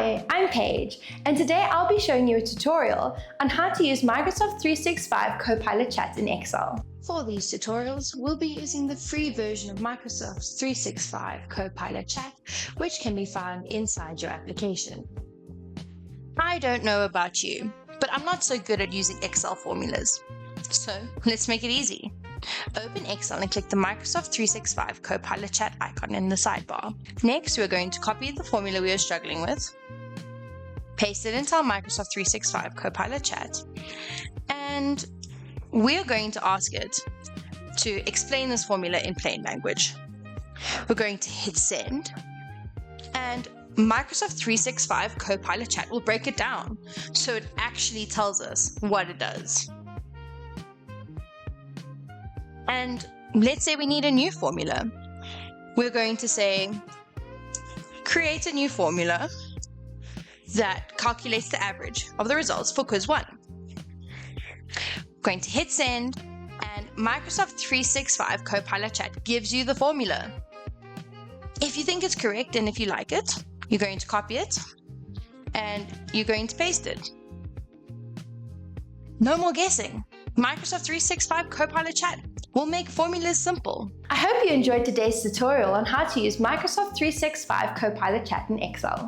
Hi, I'm Paige, and today I'll be showing you a tutorial on how to use Microsoft 365 Copilot Chat in Excel. For these tutorials, we'll be using the free version of Microsoft 365 Copilot Chat, which can be found inside your application. I don't know about you, but I'm not so good at using Excel formulas. So let's make it easy. Open Excel and click the Microsoft 365 Copilot Chat icon in the sidebar. Next, we're going to copy the formula we are struggling with, paste it into our Microsoft 365 Copilot Chat, and we're going to ask it to explain this formula in plain language. We're going to hit send, and Microsoft 365 Copilot Chat will break it down so it actually tells us what it does. And let's say we need a new formula. We're going to say, create a new formula that calculates the average of the results for quiz 1. We're going to hit send, and Microsoft 365 Copilot Chat gives you the formula. If you think it's correct and if you like it, you're going to copy it and you're going to paste it. No more guessing. Microsoft 365 Copilot Chat will make formulas simple. I hope you enjoyed today's tutorial on how to use Microsoft 365 Copilot Chat in Excel.